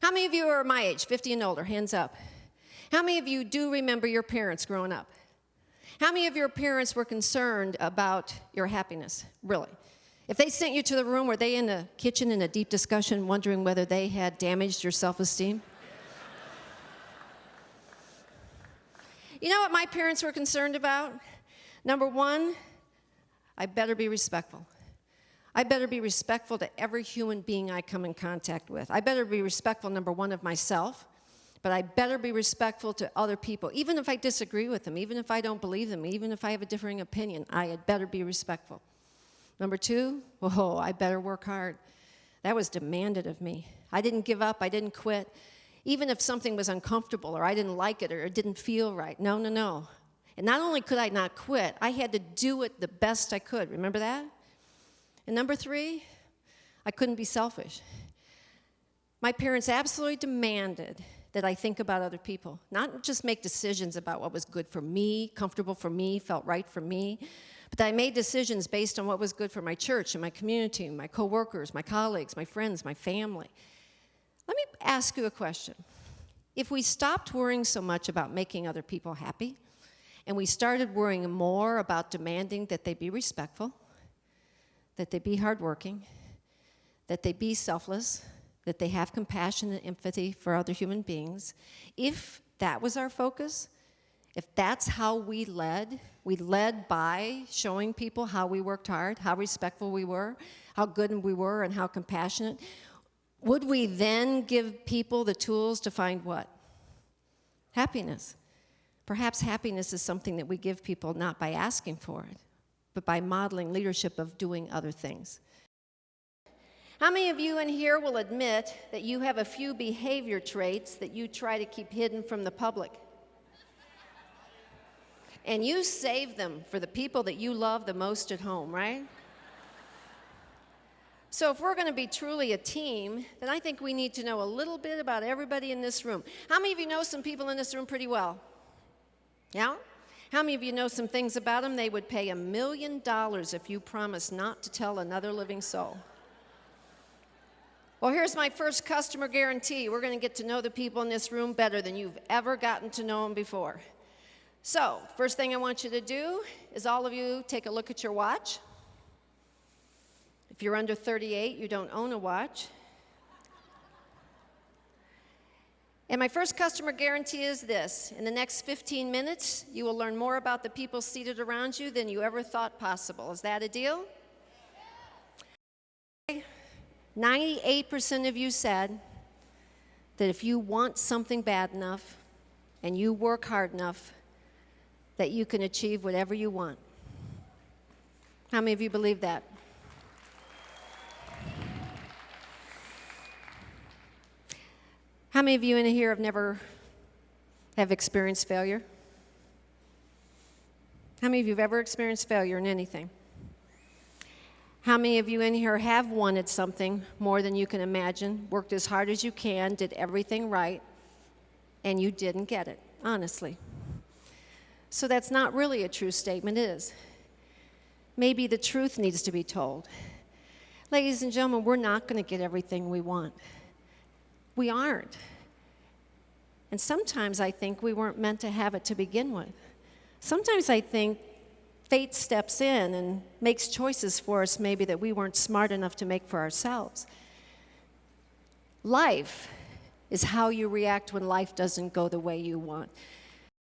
How many of you are my age, 50 and older? Hands up. How many of you do remember your parents growing up? How many of your parents were concerned about your happiness, really? If they sent you to the room, were they in the kitchen in a deep discussion wondering whether they had damaged your self-esteem? You know what my parents were concerned about? Number one, I better be respectful. I better be respectful to every human being I come in contact with. I better be respectful, number one, of myself, but I better be respectful to other people, even if I disagree with them, even if I don't believe them, even if I have a differing opinion, I had better be respectful. Number two, I better work hard. That was demanded of me. I didn't give up, I didn't quit, even if something was uncomfortable or I didn't like it or it didn't feel right. No. And not only could I not quit, I had to do it the best I could. Remember that? And number three, I couldn't be selfish. My parents absolutely demanded that I think about other people, not just make decisions about what was good for me, comfortable for me, felt right for me, but that I made decisions based on what was good for my church and my community, my coworkers, my colleagues, my friends, my family. Let me ask you a question. If we stopped worrying so much about making other people happy, and we started worrying more about demanding that they be respectful, that they be hardworking, that they be selfless, that they have compassion and empathy for other human beings, if that was our focus, if that's how we led by showing people how we worked hard, how respectful we were, how good we were, and how compassionate, would we then give people the tools to find what? Happiness. Perhaps happiness is something that we give people not by asking for it, but by modeling leadership of doing other things. How many of you in here will admit that you have a few behavior traits that you try to keep hidden from the public? And you save them for the people that you love the most at home, right? So if we're going to be truly a team, then I think we need to know a little bit about everybody in this room. How many of you know some people in this room pretty well? Yeah? How many of you know some things about them? They would pay $1 million if you promised not to tell another living soul. Well, here's my first customer guarantee. We're going to get to know the people in this room better than you've ever gotten to know them before. So, first thing I want you to do is all of you take a look at your watch. If you're under 38, you don't own a watch. And my first customer guarantee is this. In the next 15 minutes, you will learn more about the people seated around you than you ever thought possible. Is that a deal? 98% of you said that if you want something bad enough and you work hard enough, that you can achieve whatever you want. How many of you believe that? How many of you in here have experienced failure? How many of you have ever experienced failure in anything? How many of you in here have wanted something more than you can imagine, worked as hard as you can, did everything right, and you didn't get it, honestly? So that's not really a true statement, is. Maybe the truth needs to be told. Ladies and gentlemen, we're not going to get everything we want. We aren't. And sometimes I think we weren't meant to have it to begin with. Sometimes I think fate steps in and makes choices for us maybe that we weren't smart enough to make for ourselves. Life is how you react when life doesn't go the way you want.